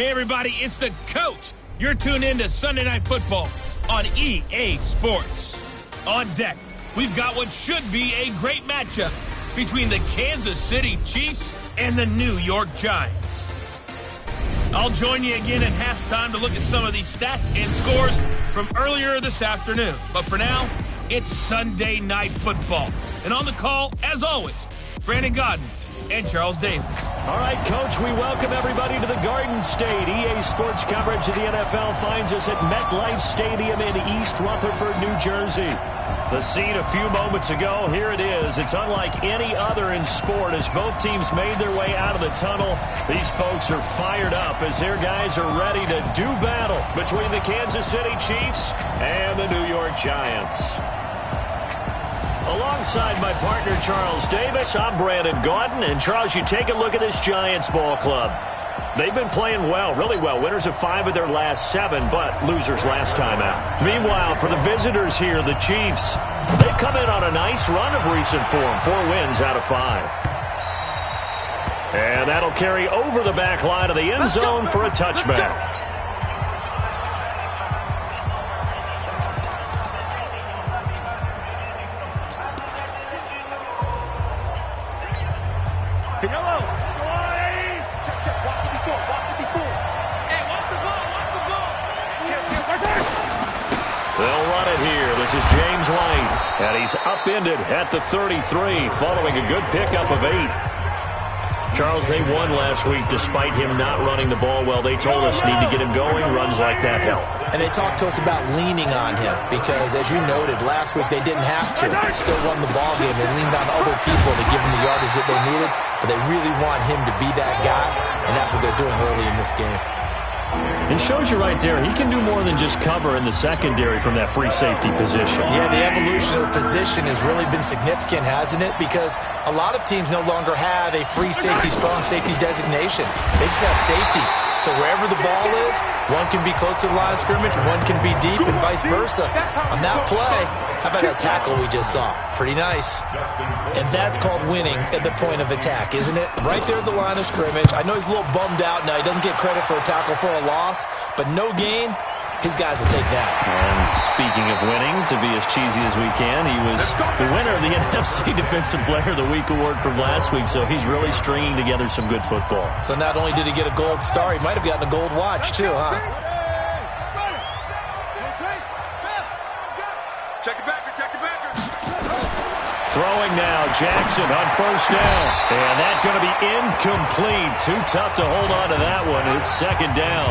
Hey, everybody, it's the coach. You're tuned in to Sunday Night Football on EA Sports. On deck, we've got what should be a great matchup between the Kansas City Chiefs and the New York Giants. I'll join you again at halftime to look at some of these stats and scores from earlier this afternoon. But for now, it's Sunday Night Football. And on the call, as always, Brandon Godden and Charles Davis. All right, Coach, we welcome everybody to the Garden State. EA Sports coverage of the NFL finds us at MetLife Stadium in East Rutherford, New Jersey. The scene a few moments ago, here it is. It's unlike any other in sport as both teams made their way out of the tunnel. These folks are fired up as their guys are ready to do battle between the Kansas City Chiefs and the New York Giants. Alongside my partner, Charles Davis, I'm Brandon Godden. And, Charles, you take a look at this Giants ball club. They've been playing well, really well. Winners of 5 of their last 7, but losers last time out. Meanwhile, for the visitors here, the Chiefs, they've come in on a nice run of recent form. 4 wins out of 5. And that'll carry over the back line of the end zone for a touchback. They'll run it here. This is James White, and he's upended at the 33 following a good pickup of 8. Charles, they won last week despite him not running the ball well. They told us need to get him going. Runs like that help. And they talked to us about leaning on him because, as you noted, last week they didn't have to. They still won the ball game. They leaned on other people to give them the yardage that they needed, but they really want him to be that guy, and that's what they're doing early in this game. It shows you right there, he can do more than just cover in the secondary from that free safety position. Yeah, the evolution of the position has really been significant, hasn't it? Because a lot of teams no longer have a free safety, strong safety designation. They just have safeties. So wherever the ball is, one can be close to the line of scrimmage, one can be deep, and vice versa. On that play, how about that tackle we just saw? Pretty nice. And that's called winning at the point of attack, isn't it? Right there at the line of scrimmage. I know he's a little bummed out now. He doesn't get credit for a tackle for a loss, but no gain, his guys will take that. And speaking of winning, to be as cheesy as we can, he was the winner of the NFC Defensive Player of the Week award from last week, so he's really stringing together some good football. So not only did he get a gold star, he might have gotten a gold watch too, huh? Throwing now, Jackson on first down. And that's going to be incomplete. Too tough to hold on to that one. It's second down.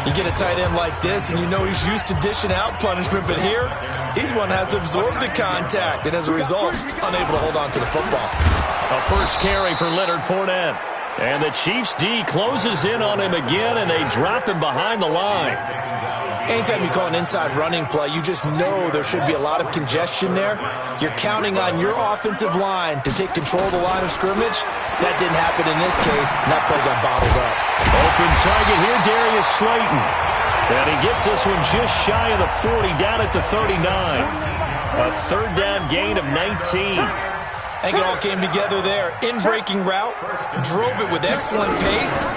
You get a tight end like this, and you know he's used to dishing out punishment, but here, he's one that has to absorb the contact, and as a result, unable to hold on to the football. A first carry for Leonard Fournette. And the Chiefs D closes in on him again, and they drop him behind the line. Anytime you call an inside running play, you just know there should be a lot of congestion there. You're counting on your offensive line to take control of the line of scrimmage. That didn't happen in this case, and that play got bottled up. Open target here, Darius Slayton. And he gets this one just shy of the 40, down at the 39. A third down gain of 19. I think it all came together there. In-breaking route, drove it with excellent pace.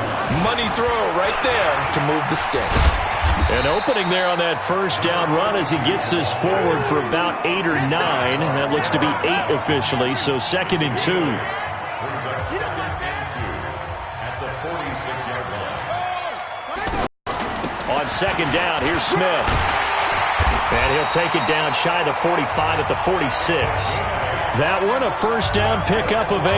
Money throw right there to move the sticks. And opening there on that first down run as he gets this forward for about 8 or 9. That looks to be 8 officially, so 2nd and 2. On second down, here's Smith. And he'll take it down shy of the 45 at the 46. That one a first down pickup of 8.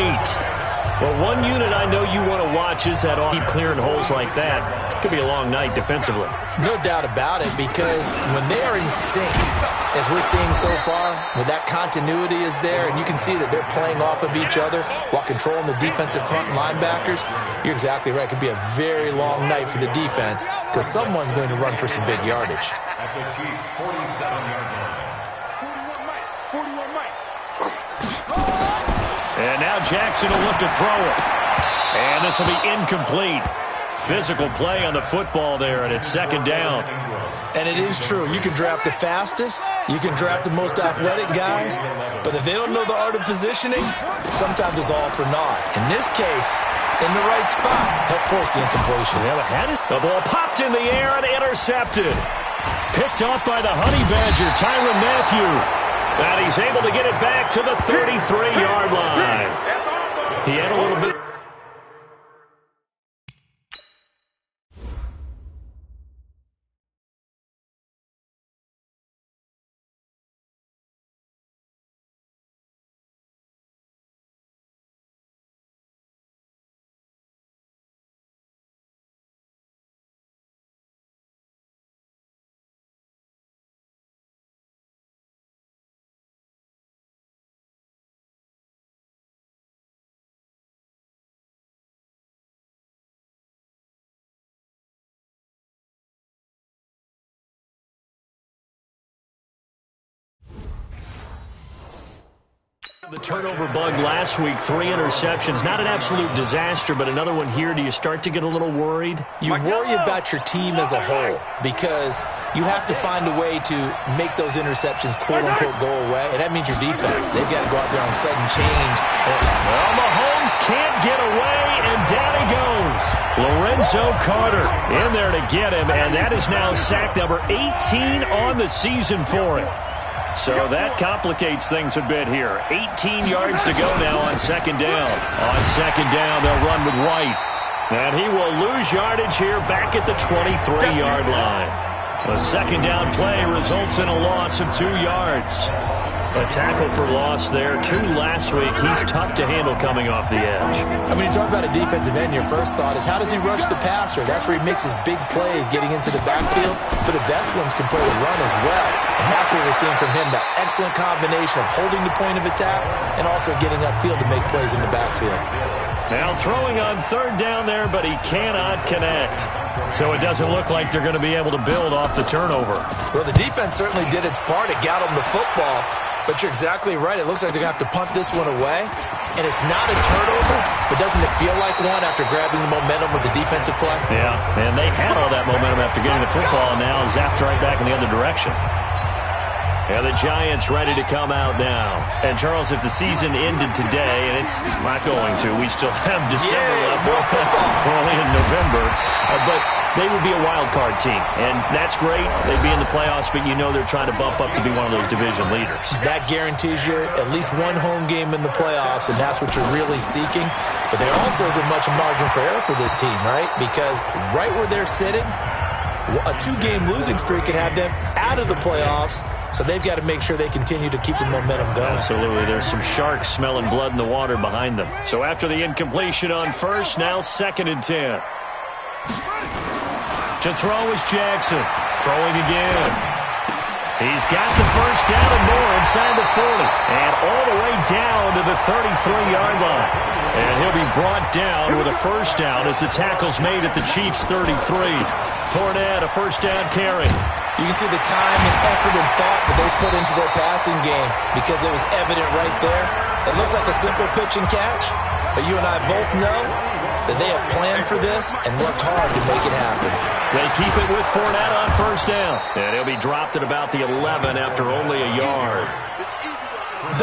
Well, one unit I know you want to watch is that keep clearing holes like that. Could be a long night defensively. No doubt about it, because when they are in sync, as we're seeing so far, when that continuity is there, and you can see that they're playing off of each other while controlling the defensive front linebackers, you're exactly right. It could be a very long night for the defense because someone's going to run for some big yardage. At the Chiefs' 47-yard line. 41 Mike. And now Jackson will look to throw it. And this will be incomplete. Physical play on the football there, and it's second down. And it is true. You can draft the fastest. You can draft the most athletic guys. But if they don't know the art of positioning, sometimes it's all for naught. In this case, in the right spot. Help force the incompletion. Yeah, the ball popped in the air and intercepted. Picked off by the Honey Badger, Tyrann Mathieu. And he's able to get it back to the 33-yard line. He had a little bit. The turnover bug last week, 3 interceptions. Not an absolute disaster, but another one here. Do you start to get a little worried? You worry about your team as a whole because you have to find a way to make those interceptions, quote-unquote, go away, and that means your defense. They've got to go out there on sudden change. Well, Mahomes can't get away, and down he goes. Lorenzo Carter in there to get him, and that is now sack number 18 on the season for him. So that complicates things a bit here. 18 yards to go now on second down. On second down, they'll run with White. And he will lose yardage here back at the 23-yard line. A second down play results in a loss of 2 yards. A tackle for loss there. 2 last week. He's tough to handle coming off the edge. I mean, you talk about a defensive end, your first thought is how does he rush the passer? That's where he makes his big plays getting into the backfield. But the best ones can play the run as well. And that's what we're seeing from him, that excellent combination of holding the point of attack and also getting upfield to make plays in the backfield. Now throwing on third down there, but he cannot connect. So it doesn't look like they're going to be able to build off the turnover. Well, the defense certainly did its part. It got them the football. But you're exactly right. It looks like they're going to have to punt this one away. And it's not a turnover, but doesn't it feel like one after grabbing the momentum with the defensive play? Yeah, and they had all that momentum after getting the football, and now zapped right back in the other direction. And the Giants ready to come out now. And, Charles, if the season ended today, and it's not going to, we still have December left. We're only in November. But they would be a wild card team. And that's great. They'd be in the playoffs, but you know they're trying to bump up to be one of those division leaders. That guarantees you at least one home game in the playoffs, and that's what you're really seeking. But there also isn't much margin for error for this team, right? Because right where they're sitting, a 2-game losing streak could have them out of the playoffs. So they've got to make sure they continue to keep the momentum going. Absolutely. There's some sharks smelling blood in the water behind them. So after the incompletion on first, now 2nd and 10. To throw is Jackson. Throwing again. He's got the first down and more inside the 40. And all the way down to the 33-yard line. And he'll be brought down with a first down as the tackle's made at the Chiefs' 33. Fournette, a first down carry. You can see the time and effort and thought that they put into their passing game because it was evident right there. It looks like a simple pitch and catch, but you and I both know that they have planned for this and worked hard to make it happen. They keep it with Fournette on first down. And he'll be dropped at about the 11 after only a yard.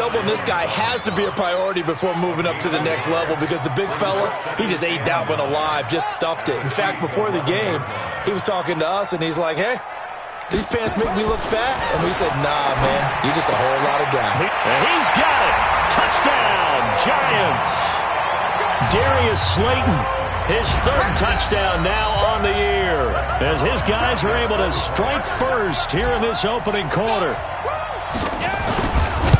Doubling this guy has to be a priority before moving up to the next level because the big fella, he just ate that one alive, just stuffed it. In fact, before the game, he was talking to us and he's like, hey, these pants make me look fat? And we said, nah, man, you're just a whole lot of guy. And he's got it. Touchdown, Giants. Darius Slayton, his 3rd touchdown now on the year as his guys are able to strike first here in this opening quarter.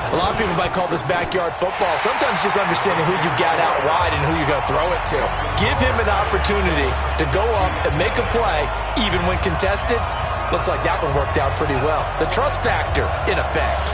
A lot of people might call this backyard football. Sometimes just understanding who you've got out wide and who you're going to throw it to. Give him an opportunity to go up and make a play, even when contested. Looks like that one worked out pretty well. The trust factor in effect.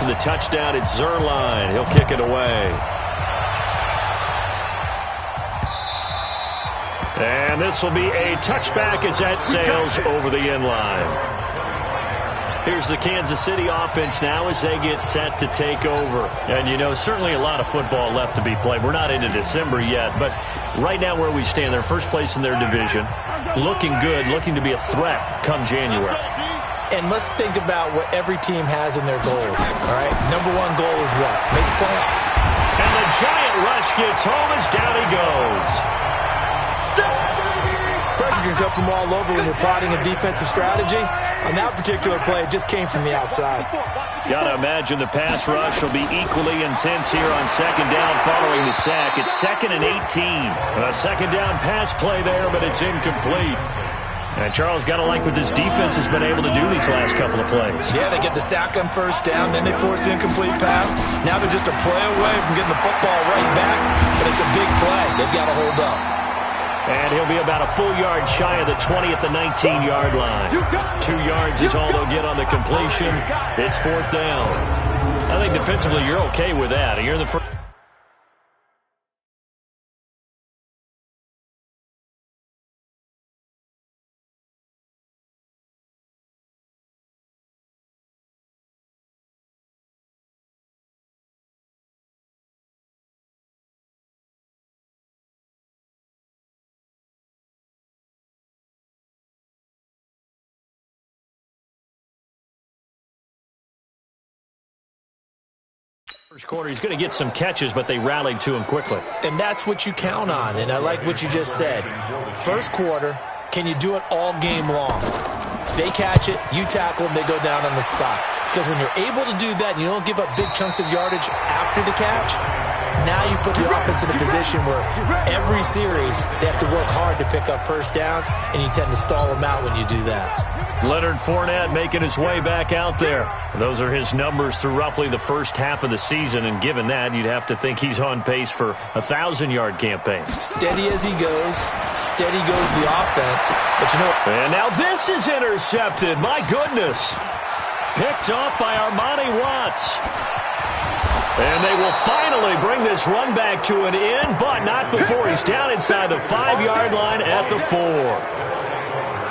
after the touchdown, it's Zuerlein. He'll kick it away. And this will be a touchback as that sails over the end line. Here's the Kansas City offense now as they get set to take over. And, you know, certainly a lot of football left to be played. We're not into December yet, but right now where we stand, they're first place in their division, looking good, looking to be a threat come January. And let's think about what every team has in their goals, all right? Number one goal is what? Make the playoffs. And the giant rush gets home as down he goes. Pressure can come from all over when you're plotting a defensive strategy. On that particular play, it just came from the outside. Gotta imagine the pass rush will be equally intense here on second down following the sack. It's 2nd and 18. A second down pass play there, but it's incomplete. And Charles, got to like what this defense has been able to do these last couple of plays. Yeah, they get the sack on first down, then they force the incomplete pass. Now they're just a play away from getting the football right back, but it's a big play. They've got to hold up. And he'll be about a full yard shy of the 20 at the 19-yard line. 2 yards is all they'll get on the completion. It's 4th down. I think defensively you're okay with that. You're in the first. First quarter, he's going to get some catches, but they rallied to him quickly. And that's what you count on, and I like what you just said. First quarter, can you do it all game long? They catch it, you tackle them, they go down on the spot. Because when you're able to do that and you don't give up big chunks of yardage after the catch, now you put the offense in a position where every series they have to work hard to pick up first downs, and you tend to stall them out when you do that. Leonard Fournette making his way back out there. Those are his numbers through roughly the first half of the season, and given that, you'd have to think he's on pace for a 1,000-yard campaign. Steady as he goes, steady goes the offense. But you know, and now this is intercepted. My goodness. Picked off by Armani Watts. And they will finally bring this run back to an end, but not before he's down inside the 5-yard line at the 4.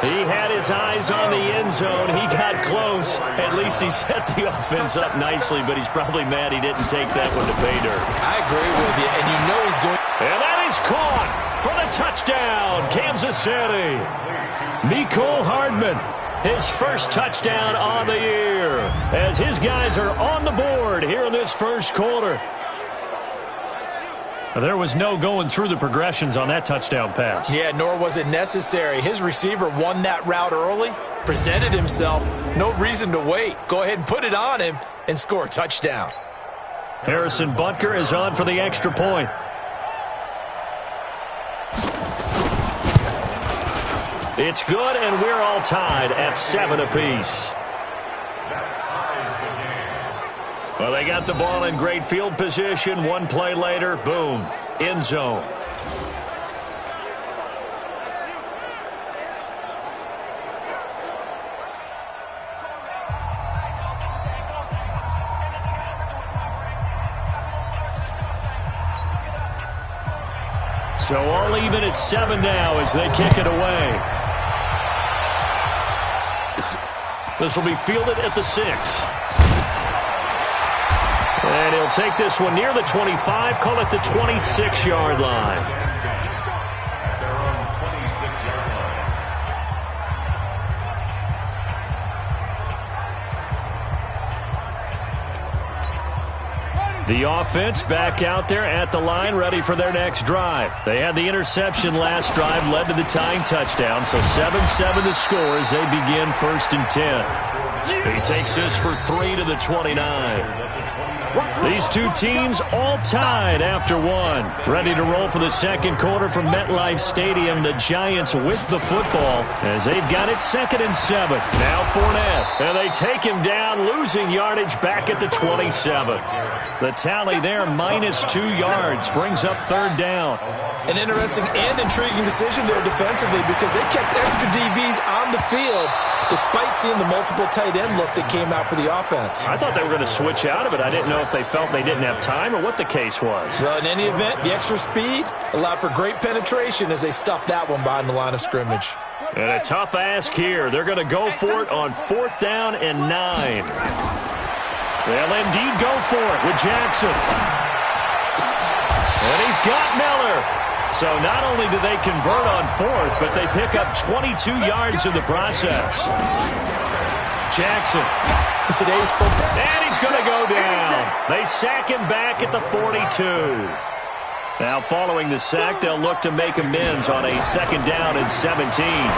He had his eyes on the end zone. He got close. At least he set the offense up nicely, but he's probably mad he didn't take that one to pay dirt. I agree with you, and you know he's going. And that is caught for the touchdown, Kansas City. Mecole Hardman, his first touchdown on the year, as his guys are on the board here in this first quarter. There was no going through the progressions on that touchdown pass. Yeah, nor was it necessary. His receiver won that route early, presented himself. No reason to wait. Go ahead and put it on him and score a touchdown. Harrison Butker is on for the extra point. It's good, and we're all tied at 7 apiece. Well, they got the ball in great field position. One play later, boom, end zone. So all even at 7 now as they kick it away. This will be fielded at the 6. And he'll take this one near the 25, call it the 26-yard line. The offense back out there at the line, ready for their next drive. They had the interception last drive, led to the tying touchdown, so 7-7 the score as they begin 1st and 10. He takes this for 3 to the 29. These two teams all tied after one. Ready to roll for the second quarter from MetLife Stadium. The Giants with the football as they've got it 2nd and 7. Now Fournette. And they take him down, losing yardage back at the 27. The tally there, -2 yards, brings up 3rd down. An interesting and intriguing decision there defensively because they kept extra DBs on the field despite seeing the multiple tight end look that came out for the offense. I thought they were going to switch out of it. I didn't know if they felt they didn't have time or what the case was. Well, in any event, the extra speed allowed for great penetration as they stuffed that one behind the line of scrimmage. And a tough ask here. They're going to go for it on 4th down and 9. They'll indeed go for it with Jackson. And he's got Miller. So not only do they convert on 4th, but they pick up 22 yards in the process. Jackson. In today's football. And he's going to go down. They sack him back at the 42. Now following the sack, they'll look to make amends on a 2nd down and 17.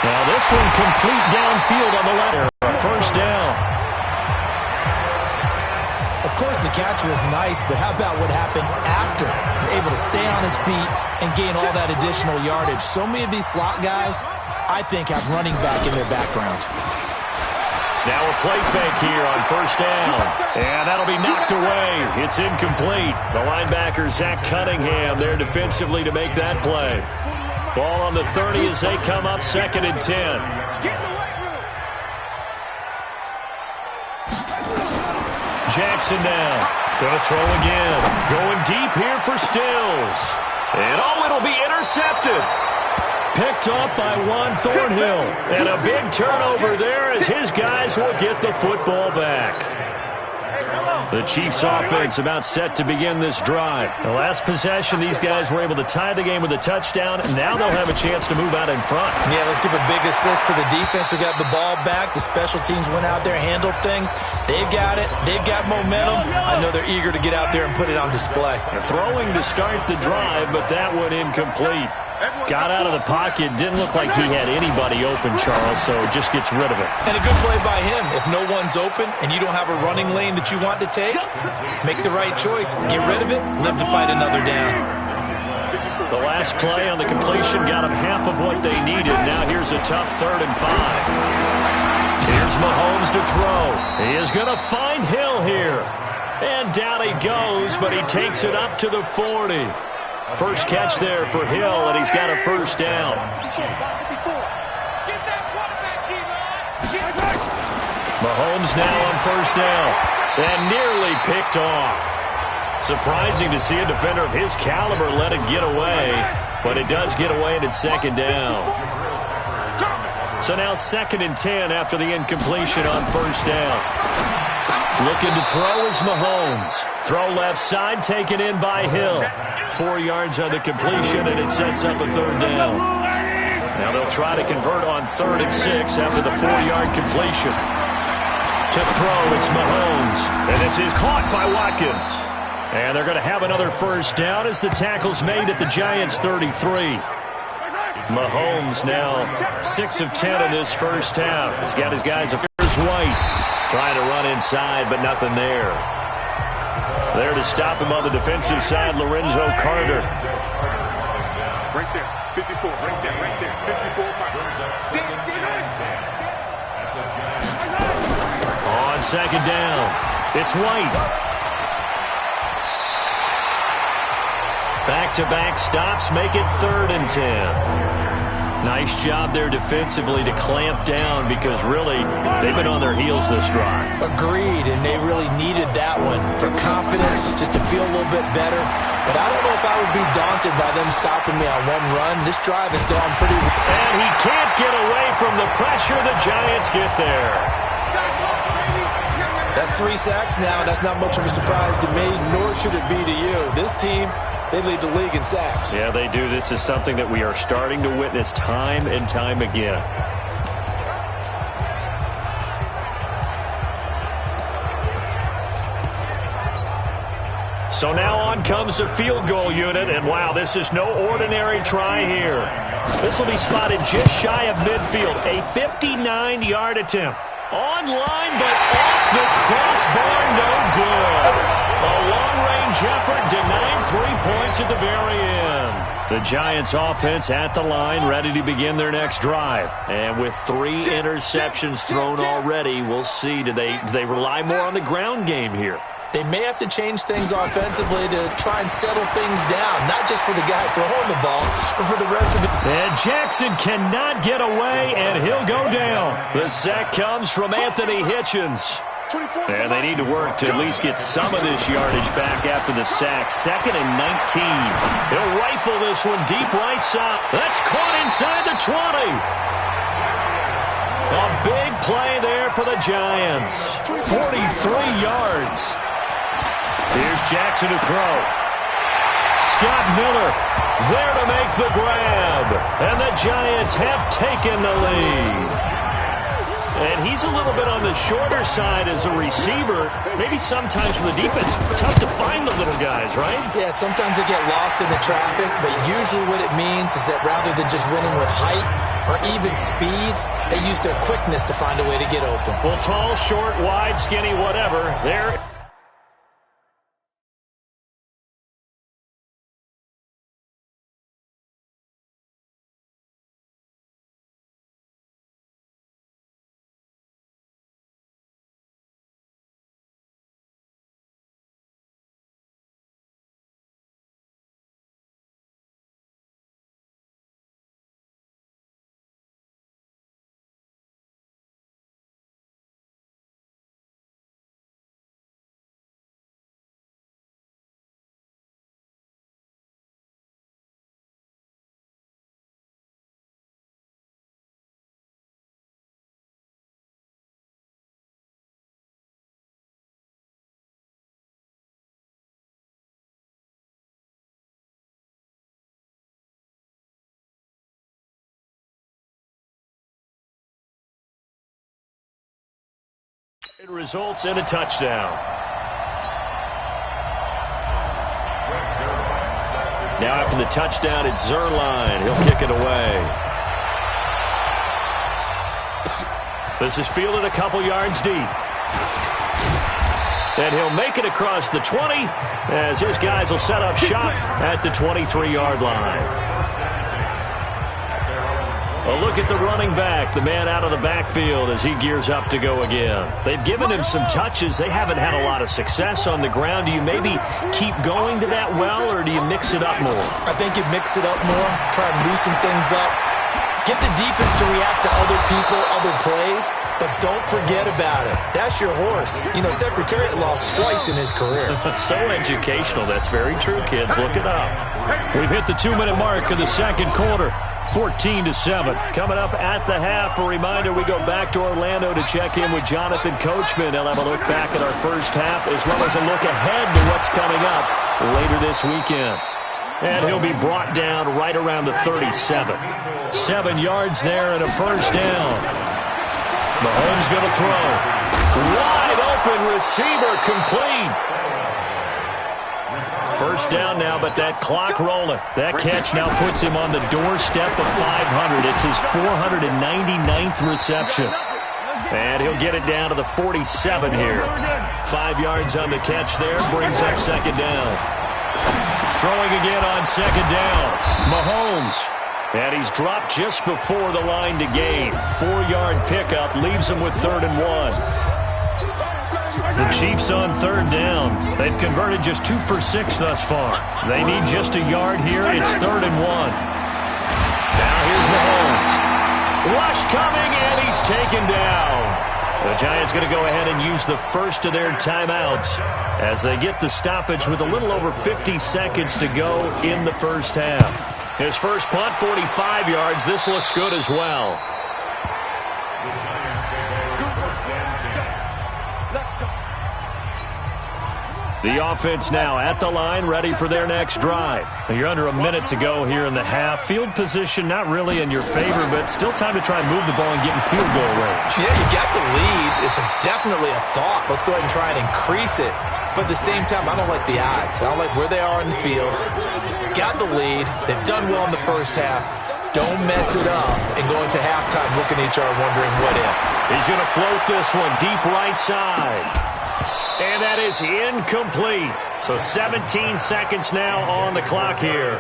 Now this one complete downfield on the ladder. A 1st down. Of course, the catch was nice, but how about what happened after? Able to stay on his feet and gain all that additional yardage. So many of these slot guys, I think, have running back in their background. Now a play fake here on 1st down. And that'll be knocked away. It's incomplete. The linebacker, Zach Cunningham, there defensively to make that play. Ball on the 30 as they come up 2nd and 10. Jackson now. Gonna throw again. Going deep here for Stills. And it'll be intercepted. Picked off by Juan Thornhill. And a big turnover there as his guys will get the football back. The Chiefs offense about set to begin this drive. The last possession, these guys were able to tie the game with a touchdown, and now they'll have a chance to move out in front. Yeah, let's give a big assist to the defense who got the ball back. The special teams went out there, handled things. They've got it. They've got momentum. I know they're eager to get out there and put it on display. They're throwing to start the drive, but that one incomplete. Got out of the pocket. Didn't look like he had anybody open, Charles, so just gets rid of it. And a good play by him. If no one's open and you don't have a running lane that you want to take, make the right choice. Get rid of it. Live to fight another down. The last play on the completion got them half of what they needed. Now here's a tough 3rd and 5. Here's Mahomes to throw. He is going to find Hill here. And down he goes, but he takes it up to the 40. First catch there for Hill, and he's got a 1st down. Mahomes now on 1st down, and nearly picked off. Surprising to see a defender of his caliber let it get away, but it does get away, and it's 2nd down. So now 2nd and 10 after the incompletion on 1st down. Looking to throw is Mahomes. Throw left side, taken in by Hill. 4 yards on the completion, and it sets up a 3rd down. Now they'll try to convert on 3rd and 6 after the 4-yard completion. To throw, it's Mahomes. And this is caught by Watkins. And they're going to have another 1st down as the tackle's made at the Giants' 33. Mahomes now 6 of 10 in this 1st half. He's got his guys. Here's White. Trying to run inside, but nothing there. There to stop him on the defensive side, Lorenzo Carter. Right there, 54, right there, 54. On 2nd down, it's White. Back-to-back stops make it 3rd and 10. Nice job there defensively to clamp down because really they've been on their heels this drive. Agreed, and they really needed that one for confidence, just to feel a little bit better. But I don't know if I would be daunted by them stopping me on one run. This drive has gone pretty well. And he can't get away from the pressure. The Giants get there. That's 3 sacks now. That's not much of a surprise to me, nor should it be to you. This team, they lead the league in sacks. Yeah, they do. This is something that we are starting to witness time and time again. So now on comes the field goal unit, and wow, this is no ordinary try here. This will be spotted just shy of midfield, a 59-yard attempt. Online, but off the crossbar, no good. A long-range effort denied 3 points at the very end. The Giants offense at the line, ready to begin their next drive. And with 3 interceptions thrown already, we'll see. Do they rely more on the ground game here? They may have to change things offensively to try and settle things down, not just for the guy throwing the ball, but for the rest of the... And Jackson cannot get away, and he'll go down. The sack comes from Anthony Hitchens. And they need to work to at least get some of this yardage back after the sack. 2nd and 19. He'll rifle this one deep right side. That's caught inside the 20. A big play there for the Giants. 43 yards. Here's Jackson to throw. Scott Miller there to make the grab. And the Giants have taken the lead. And he's a little bit on the shorter side as a receiver. Maybe sometimes for the defense, tough to find the little guys, right? Yeah, sometimes they get lost in the traffic, but usually what it means is that rather than just winning with height or even speed, they use their quickness to find a way to get open. Well, tall, short, wide, skinny, whatever. There. It results in a touchdown. Now after the touchdown, it's Zerline. He'll kick it away. This is fielded a couple yards deep. And he'll make it across the 20 as his guys will set up shop at the 23-yard line. A look at the running back, the man out of the backfield as he gears up to go again. They've given him some touches. They haven't had a lot of success on the ground. Do you maybe keep going to that well, or do you mix it up more? I think you mix it up more, try and loosen things up. Get the defense to react to other people, other plays, but don't forget about it. That's your horse. You know, Secretariat lost twice in his career. So educational. That's very true, kids. Look it up. We've hit the 2-minute mark of the second quarter. 14-7. Coming up at the half, a reminder, we go back to Orlando to check in with Jonathan Coachman. He'll have a look back at our first half as well as a look ahead to what's coming up later this weekend. And he'll be brought down right around the 37. 7 yards there and a first down. Mahomes going to throw. Wide open receiver complete. First down now, but that clock rolling. That catch now puts him on the doorstep of 500. It's his 499th reception. And he'll get it down to the 47 here. 5 yards on the catch there, brings up second down. Throwing again on second down. Mahomes. And he's dropped just before the line to gain. 4-yard pickup leaves him with 3rd and 1. The Chiefs on 3rd down. They've converted just 2 for 6 thus far. They need just a yard here. It's 3rd and 1. Now here's Mahomes. Rush coming, and he's taken down. The Giants going to go ahead and use the first of their timeouts as they get the stoppage with a little over 50 seconds to go in the first half. His first punt, 45 yards. This looks good as well. The offense now at the line, ready for their next drive. You're under a minute to go here in the half. Field position not really in your favor, but still time to try and move the ball and get in field goal range. Yeah, you got the lead. It's definitely a thought. Let's go ahead and try and increase it. But at the same time, I don't like the odds. I don't like where they are in the field. Got the lead. They've done well in the first half. Don't mess it up and go into halftime looking at each other wondering what if. He's going to float this one deep right side. And that is incomplete. So 17 seconds now on the clock here.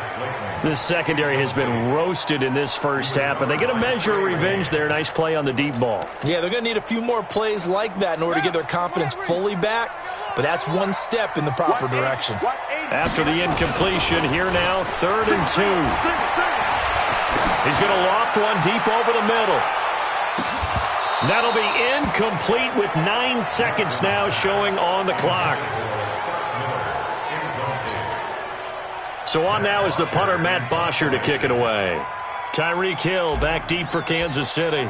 This secondary has been roasted in this first half, but they get a measure of revenge there. Nice play on the deep ball. Yeah, they're going to need a few more plays like that in order to get their confidence fully back, but that's one step in the proper direction. After the incompletion, here now, 3rd and 2. He's going to loft one deep over the middle. That'll be incomplete with 9 seconds now showing on the clock. So on now is the punter, Matt Bosher, to kick it away. Tyreek Hill back deep for Kansas City.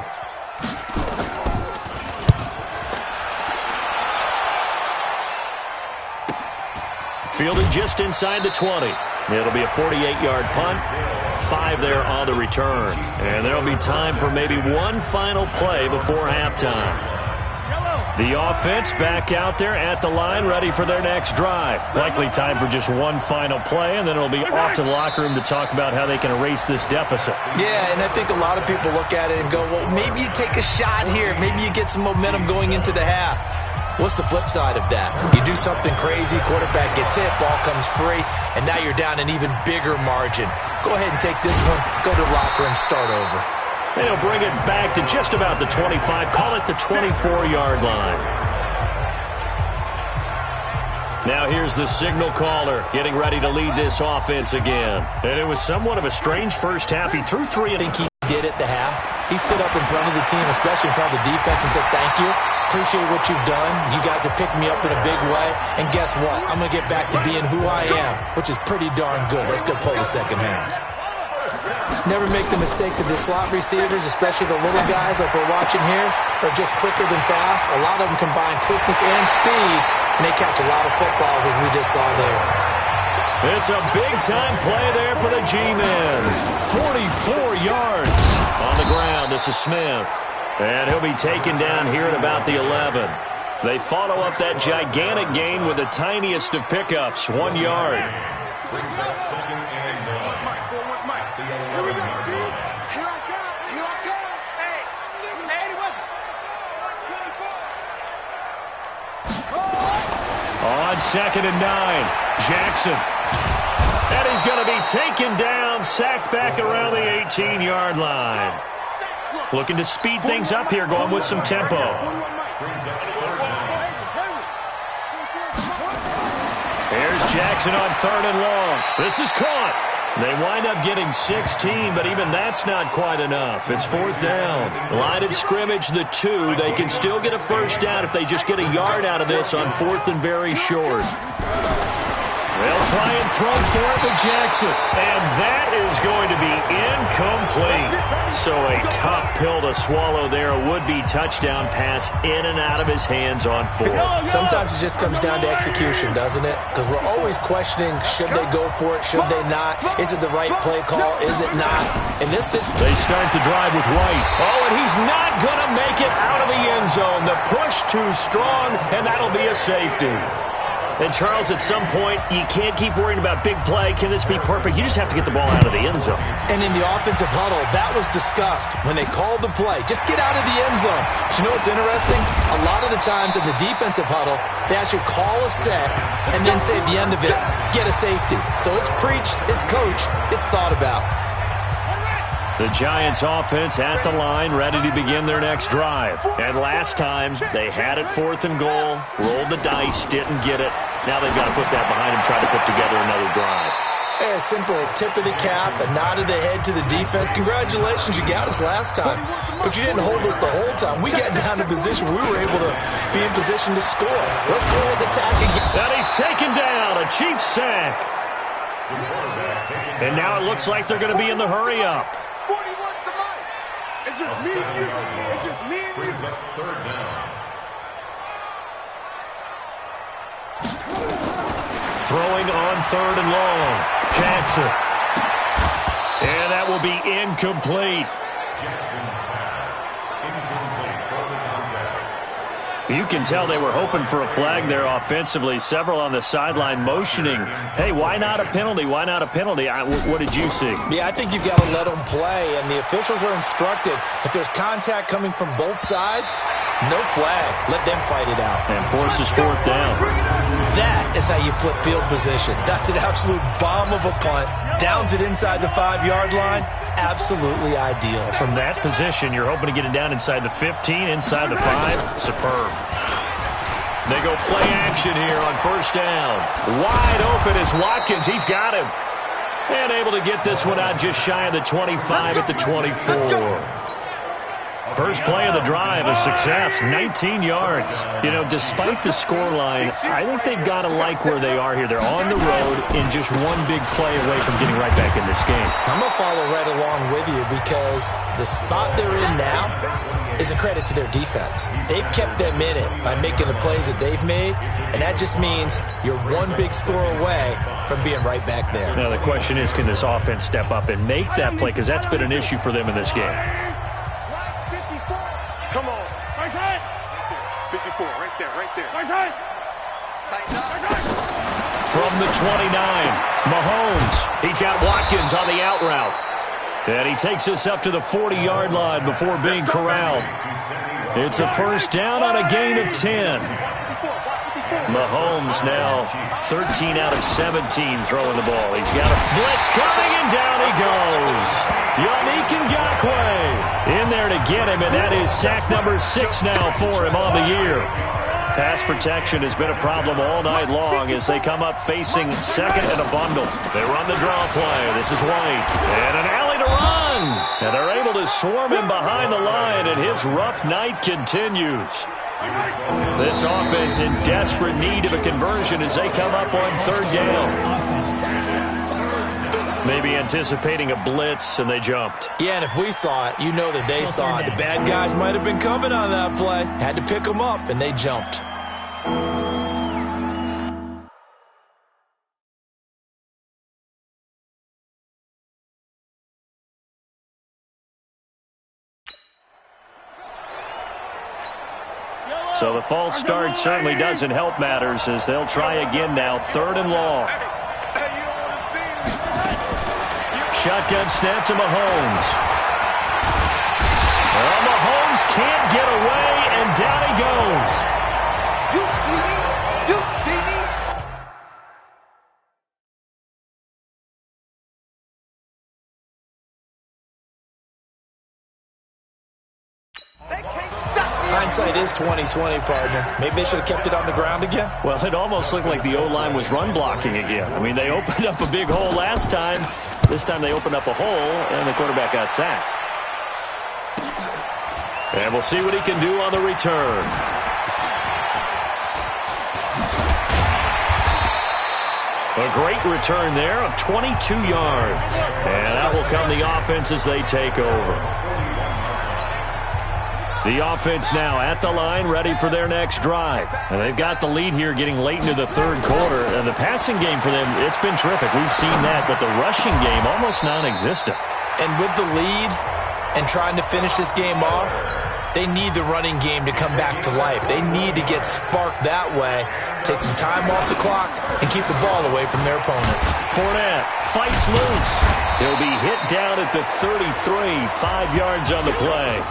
Fielded just inside the 20. It'll be a 48-yard punt. 5 there on the return. And there'll be time for maybe one final play before halftime. The offense back out there at the line, ready for their next drive. Likely time for just one final play, and then it'll be off to the locker room to talk about how they can erase this deficit. Yeah, and I think a lot of people look at it and go, well, maybe you take a shot here. Maybe you get some momentum going into the half. What's the flip side of that? You do something crazy, quarterback gets hit, ball comes free, and now you're down an even bigger margin. Go ahead and take this one, go to the locker room, start over. And he'll bring it back to just about the 25, call it the 24-yard line. Now here's the signal caller getting ready to lead this offense again. And it was somewhat of a strange first half. He threw 3. I think he did at the half. He stood up in front of the team, especially in front of the defense, and said, thank you. Appreciate what you've done. You guys have picked me up in a big way. And guess what? I'm going to get back to being who I am, which is pretty darn good. Let's go play the second half. Never make the mistake that the slot receivers, especially the little guys like we're watching here, are just quicker than fast. A lot of them combine quickness and speed, and they catch a lot of footballs, as we just saw there. It's a big-time play there for the G-men. 44 yards on the ground. This is Smith. And he'll be taken down here at about the 11. They follow up that gigantic gain with the tiniest of pickups, 1 yard. On 2nd and 9, Jackson. And he's going to be taken down, sacked back around the 18-yard line. Looking to speed things up here, going with some tempo. Here's Jackson on 3rd and long. This is caught. They wind up getting 16, but even that's not quite enough. It's 4th down. Line of scrimmage, the 2. They can still get a first down if they just get a yard out of this on 4th and very short. They'll try and throw for it with Jackson. And that is going to be incomplete. So a tough pill to swallow there. A would-be touchdown pass in and out of his hands on 4th. Sometimes it just comes down to execution, doesn't it? Because we're always questioning, should they go for it, should they not? Is it the right play call, is it not? And this is... They start the drive with White. Oh, and he's not going to make it out of the end zone. The push too strong, and that'll be a safety. And, Charles, at some point, you can't keep worrying about big play. Can this be perfect? You just have to get the ball out of the end zone. And in the offensive huddle, that was discussed when they called the play. Just get out of the end zone. But you know what's interesting? A lot of the times in the defensive huddle, they actually call a set and then say at the end of it, get a safety. So it's preached, it's coached, it's thought about. The Giants offense at the line, ready to begin their next drive. And last time, they had it 4th and goal, rolled the dice, didn't get it. Now they've got to put that behind them, try to put together another drive. A simple tip of the cap, a nod of the head to the defense. Congratulations, you got us last time. But you didn't hold us the whole time. We got down to position where we were able to be in position to score. Let's go ahead and attack again. And he's taken down, a Chiefs sack. And now it looks like they're going to be in the hurry-up. It's just me and you. It's just me and you. 3rd down. Throwing on 3rd and long. Jackson. And that will be incomplete. Jackson's pass. Incomplete. You can tell they were hoping for a flag there offensively. Several on the sideline motioning, hey, why not a penalty? Why not a penalty? What did you see? Yeah, I think you've got to let them play, and the officials are instructed, if there's contact coming from both sides, no flag. Let them fight it out. And forces fourth down. That is how you flip field position. That's an absolute bomb of a punt. Downs it inside the 5-yard line. Absolutely ideal. From that position, you're hoping to get it down inside the 15, inside the 5. Superb. They go play action here on first down. Wide open is Watkins. He's got him. And able to get this one out just shy of the 25 at the 24. First play of the drive, a success, 19 yards. You know, despite the scoreline, I think they've got to like where they are here. They're on the road and just one big play away from getting right back in this game. I'm going to follow right along with you because the spot they're in now is a credit to their defense. They've kept them in it by making the plays that they've made, and that just means you're one big score away from being right back there. Now, the question is, can this offense step up and make that play? Because that's been an issue for them in this game. Come on. Right side. 54, right there, right there. Right side. From the 29, Mahomes. He's got Watkins on the out route. And he takes us up to the 40-yard line before being corralled. It's a first down on a gain of 10. Mahomes now 13 out of 17 throwing the ball. He's got a blitz coming, and down he goes. Yannick Ngakoue in there to get him, and that is sack number 6 now for him on the year. Pass protection has been a problem all night long as they come up facing second and a bundle. They run the draw play. This is White. And an alley to run. And they're able to swarm him behind the line, and his rough night continues. This offense in desperate need of a conversion as they come up on third down. Maybe anticipating a blitz, and they jumped. Yeah, and if we saw it, you know that they saw it. The bad guys might have been coming on that play. Had to pick them up, and they jumped. So the false start certainly doesn't help matters as they'll try again now, third and long. Shotgun snap to Mahomes. Well, Mahomes can't get away, and down he goes. You see me? You see me? They can't stop me. Hindsight is 20/20, partner. Maybe they should have kept it on the ground again. Well, it almost looked like the O-line was run blocking again. I mean, they opened up a big hole last time. This time they opened up a hole, and the quarterback got sacked. And we'll see what he can do on the return. A great return there of 22 yards. And that will come the offense as they take over. The offense now at the line, ready for their next drive. And they've got the lead here getting late into the third quarter. And the passing game for them, it's been terrific. We've seen that, but the rushing game almost non-existent. And with the lead and trying to finish this game off, they need the running game to come back to life. They need to get sparked that way, take some time off the clock, and keep the ball away from their opponents. Fournette fights loose. He'll be hit down at the 33, 5 yards on the play.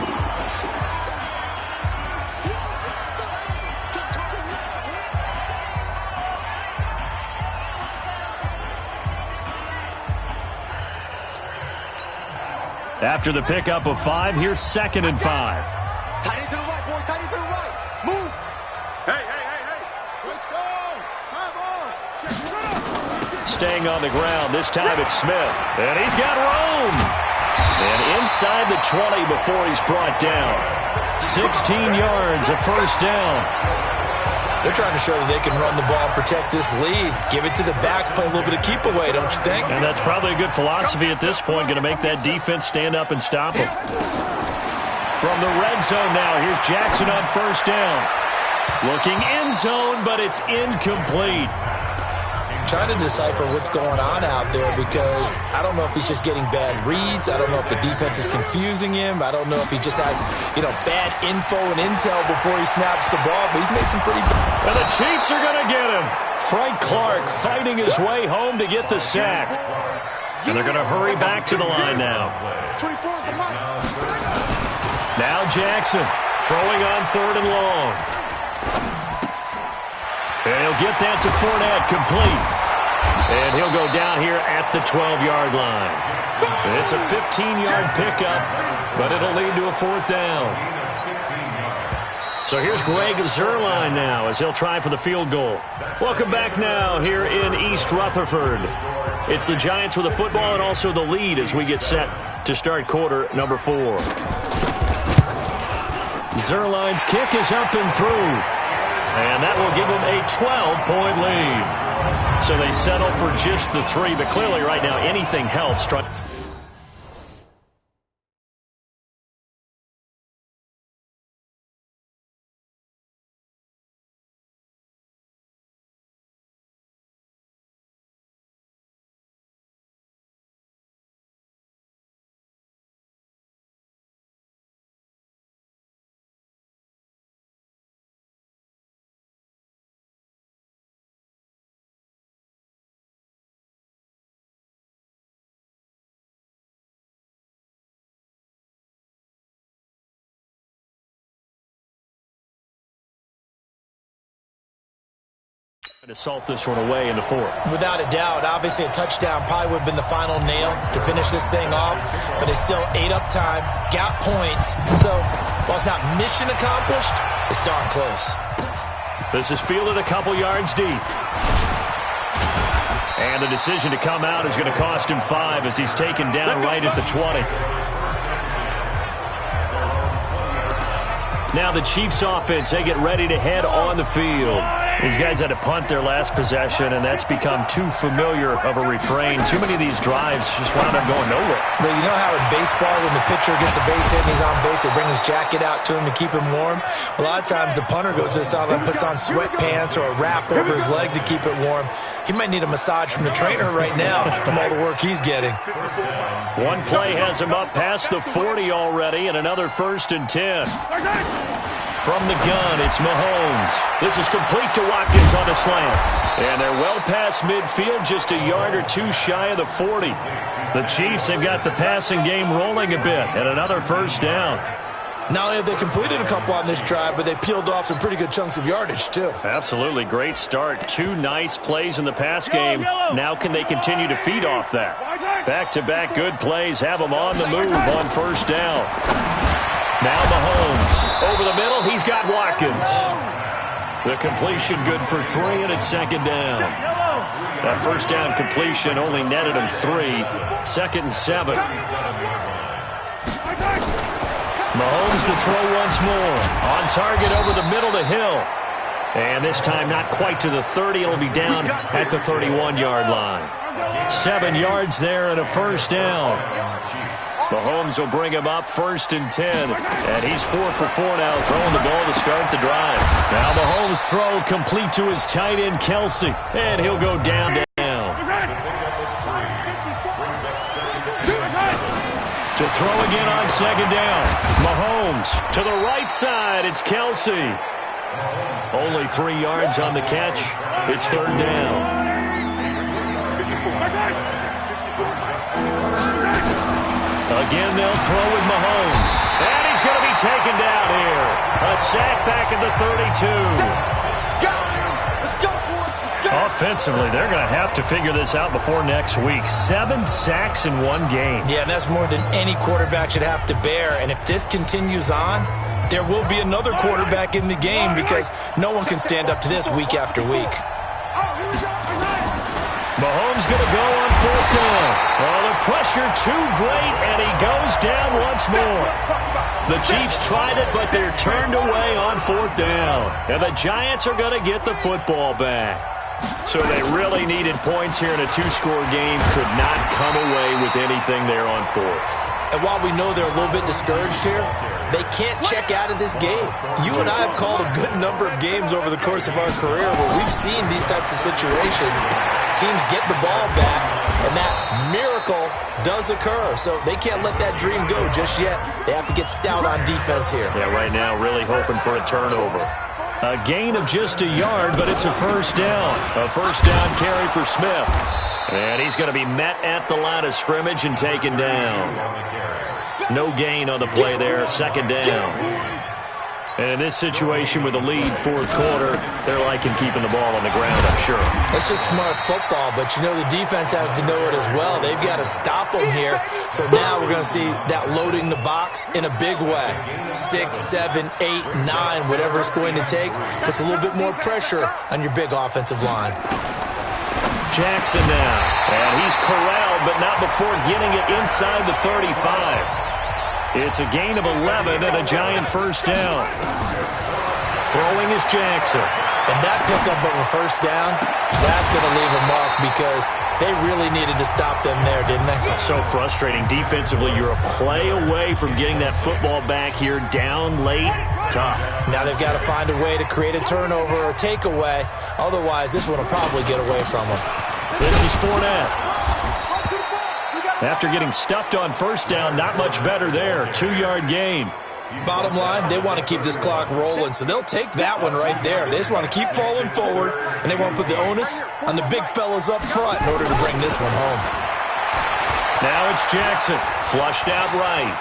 After the pickup of 5, here's 2nd and 5. Tight end to the right, boy. Tight end to the right. Move. Hey. Let's go. Come on. Check it out. Staying on the ground. This time it's Smith. And he's got room. And inside the 20 before he's brought down. 16 yards, a first down. They're trying to show that they can run the ball and protect this lead. Give it to the backs, play a little bit of keep away, don't you think? And that's probably a good philosophy at this point, going to make that defense stand up and stop them. From the red zone now, here's Jackson on first down. Looking end zone, but it's incomplete. trying to decipher what's going on out there because I don't know if he's just getting bad reads. I don't know if the defense is confusing him. I don't know if he just has, bad info and intel before he snaps the ball, but he's made some pretty bad. And the Chiefs are going to get him. Frank Clark fighting his way home to get the sack. And they're going to hurry back to the line now. Now Jackson throwing on 3rd and long. And he'll get that to Fournette, complete. And he'll go down here at the 12-yard line. And it's a 15-yard pickup, but it'll lead to a 4th down. So here's Greg Zuerlein now as he'll try for the field goal. Welcome back now here in East Rutherford. It's the Giants with the football and also the lead as we get set to start quarter number 4. Zuerlein's kick is up and through. And that will give them a 12-point lead. So they settle for just the 3, but clearly right now anything helps. To salt this one away in the 4th. Without a doubt, obviously a touchdown probably would have been the final nail to finish this thing off, but it's still ate up time, got points, so while it's not mission accomplished, it's darn close. This is fielded a couple yards deep. And the decision to come out is going to cost him 5 as he's taken down right at the 20. Now the Chiefs offense, they get ready to head on the field. These guys had to punt their last possession, and that's become too familiar of a refrain. Too many of these drives just wound up going nowhere. Well, you know how in baseball when the pitcher gets a base hit and he's on base, they bring his jacket out to him to keep him warm? A lot of times the punter goes to the sideline and puts on sweatpants or a wrap over his leg to keep it warm. He might need a massage from the trainer right now from all the work he's getting. One play has him up past the 40 already, and another 1st and 10. From the gun, it's Mahomes. This is complete to Watkins on a slant. And they're well past midfield, just a yard or 2 shy of the 40. The Chiefs have got the passing game rolling a bit, and another 1st down. Not only have they completed a couple on this drive, but they peeled off some pretty good chunks of yardage, too. Absolutely. Great start. 2 nice plays in the pass game. Now can they continue to feed off that? Back-to-back good plays have them on the move on 1st down. Now Mahomes. Over the middle, he's got Watkins. The completion good for 3, and it's 2nd down. That 1st down completion only netted him 3. 2nd and 7. Mahomes to throw once more. On target over the middle to Hill. And this time not quite to the 30. It'll be down at the 31-yard line. 7 yards there and a 1st down. Mahomes will bring him up 1st and 10. And he's 4 for 4 now, throwing the ball to start the drive. Now Mahomes' throw complete to his tight end, Kelsey. And he'll go down. To throw again on 2nd down. Mahomes to the right side. It's Kelsey. Only 3 yards on the catch. It's 3rd down. Again, they'll throw with Mahomes. And he's going to be taken down here. A sack back at the 32. Offensively, they're going to have to figure this out before next week. 7 sacks in 1 game. Yeah, and that's more than any quarterback should have to bear. And if this continues on, there will be another quarterback in the game because no one can stand up to this week after week. Mahomes going to go on 4th down. Oh, the pressure too great, and he goes down once more. The Chiefs tried it, but they're turned away on 4th down. And the Giants are going to get the football back. So they really needed points here in a 2-score game. Could not come away with anything there on 4th. And while we know they're a little bit discouraged here, they can't check out of this game. You and I have called a good number of games over the course of our career where we've seen these types of situations. To teams get the ball back, and that miracle does occur. So they can't let that dream go just yet. They have to get stout on defense here. Yeah, right now really hoping for a turnover. A gain of just a yard, but it's a first down. A first down carry for Smith. And he's going to be met at the line of scrimmage and taken down. No gain on the play there, second down. And in this situation with a lead fourth quarter, they're liking keeping the ball on the ground, I'm sure. It's just smart football, but the defense has to know it as well. They've got to stop them here. So now we're going to see that loading the box in a big way. 6, 7, 8, 9, whatever it's going to take, puts a little bit more pressure on your big offensive line. Jackson now, and he's corralled, but not before getting it inside the 35. It's a gain of 11 and a Giant first down. Throwing is Jackson. And that pickup of a first down, that's going to leave a mark because they really needed to stop them there, didn't they? So frustrating. Defensively, you're a play away from getting that football back here down late. Tough. Now they've got to find a way to create a turnover or takeaway. Otherwise, this one will probably get away from them. This is Fournette. After getting stuffed on first down, not much better there. 2-yard gain. Bottom line, they want to keep this clock rolling, so they'll take that one right there. They just want to keep falling forward, and they want to put the onus on the big fellas up front in order to bring this one home. Now it's Jackson, flushed out right.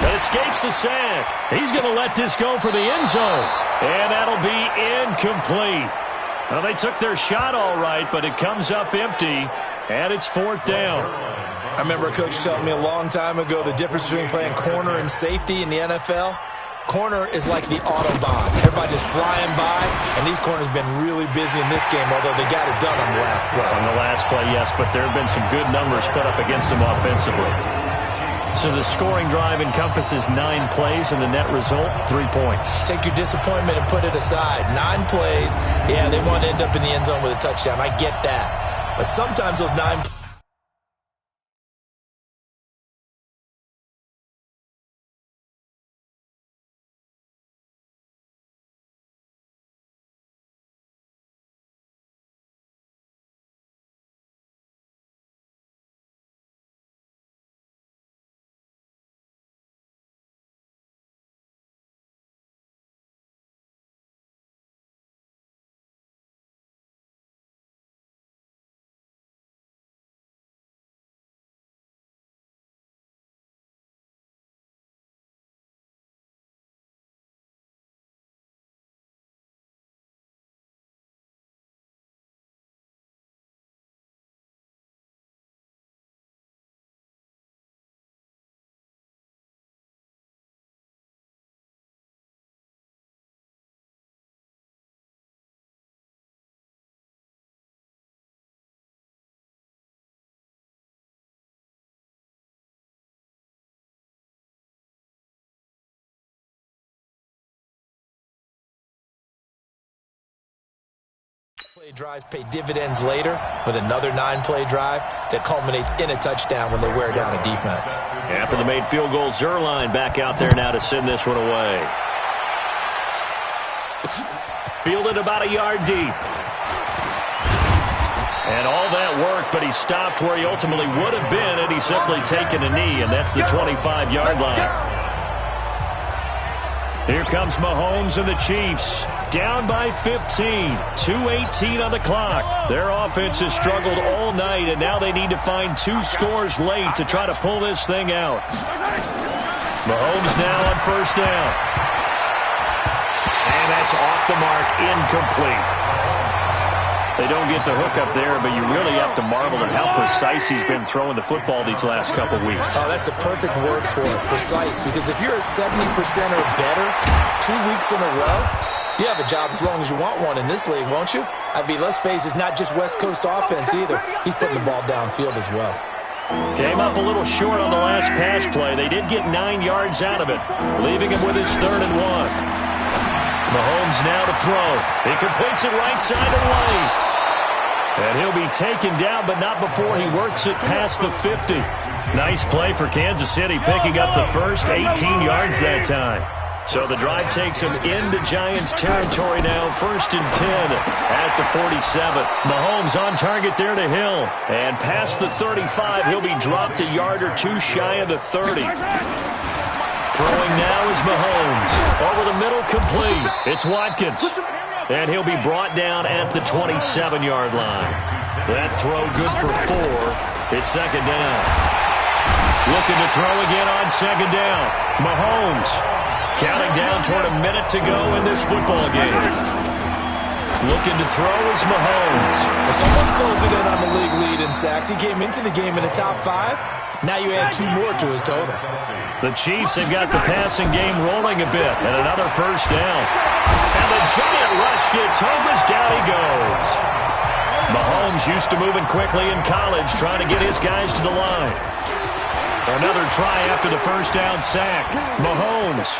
That escapes the sack. He's going to let this go for the end zone, and that'll be incomplete. Well, they took their shot all right, but it comes up empty, and it's fourth down. I remember a coach telling me a long time ago the difference between playing corner and safety in the NFL. Corner is like the Autobahn. Everybody just flying by, and these corners have been really busy in this game, although they got it done on the last play. On the last play, yes, but there have been some good numbers put up against them offensively. So the scoring drive encompasses 9 plays, and the net result, 3 points. Take your disappointment and put it aside. 9 plays, yeah, they want to end up in the end zone with a touchdown. I get that. But sometimes those 9 play drives pay dividends later with another 9-play drive that culminates in a touchdown when they wear down a defense. After the made field goal, Zerline back out there now to send this one away. Fielded about a yard deep. And all that work, but he stopped where he ultimately would have been had he simply taken a knee, and that's the 25-yard line. Here comes Mahomes and the Chiefs. Down by 15. 2:18 on the clock. Their offense has struggled all night, and now they need to find 2 scores late to try to pull this thing out. Mahomes now on first down. And that's off the mark, incomplete. They don't get the hook up there, but you really have to marvel at how precise he's been throwing the football these last couple weeks. Oh, that's the perfect word for it, precise. Because if you're at 70% or better 2 weeks in a row, you have a job as long as you want one in this league, won't you? I mean, let's face it, it's not just West Coast offense either. He's putting the ball downfield as well. Came up a little short on the last pass play. They did get 9 yards out of it, leaving him with his 3rd and 1. Mahomes now to throw. He completes it right side of the lane. And he'll be taken down, but not before he works it past the 50. Nice play for Kansas City, picking up the first 18 yards that time. So the drive takes him into Giants territory now. 1st and 10 at the 47. Mahomes on target there to Hill. And past the 35, he'll be dropped a yard or two shy of the 30. Throwing now is Mahomes. Over the middle, complete. It's Watkins. And he'll be brought down at the 27-yard line. That throw good for 4. It's 2nd down. Looking to throw again on 2nd down. Mahomes counting down toward a minute to go in this football game. Looking to throw is Mahomes. Someone's closing in on the league lead in sacks. He came into the game in the top 5. Now you add 2 more to his total. The Chiefs have got the passing game rolling a bit. And another 1st down. And the giant rush gets home as down he goes. Mahomes used to moving quickly in college, trying to get his guys to the line. Another try after the 1st down sack. Mahomes.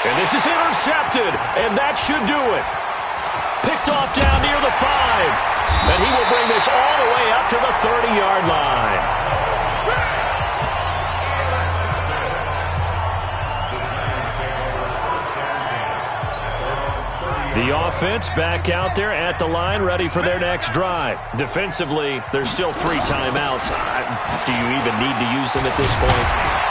And this is intercepted, and that should do it. Picked off down near the 5. And he will bring this all the way up to the 30-yard line. The offense back out there at the line, ready for their next drive. Defensively, there's still 3 timeouts. Do you even need to use them at this point?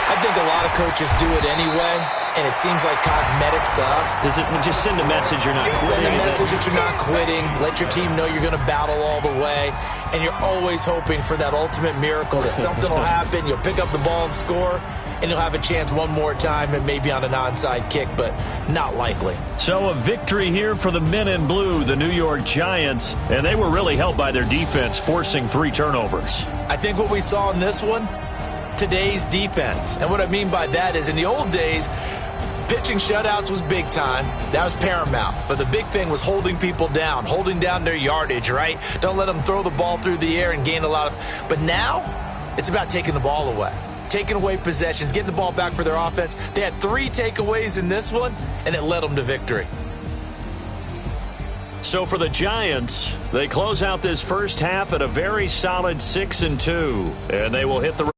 I think a lot of coaches do it anyway, and it seems like cosmetics to us. Does it just send a message you're not quitting? Send a message that you're not quitting. Let your team know you're going to battle all the way, and you're always hoping for that ultimate miracle that something will happen, you'll pick up the ball and score, and you'll have a chance one more time and maybe on an onside kick, but not likely. So a victory here for the men in blue, the New York Giants, and they were really helped by their defense, forcing 3 turnovers. I think what we saw in this one, today's defense. And what I mean by that is in the old days, pitching shutouts was big time. That was paramount. But the big thing was holding people down, holding down their yardage, right? Don't let them throw the ball through the air and gain a lot of... But now, it's about taking the ball away. Taking away possessions, getting the ball back for their offense. They had 3 takeaways in this one, and it led them to victory. So for the Giants, they close out this first half at a very solid 6-2, and they will hit the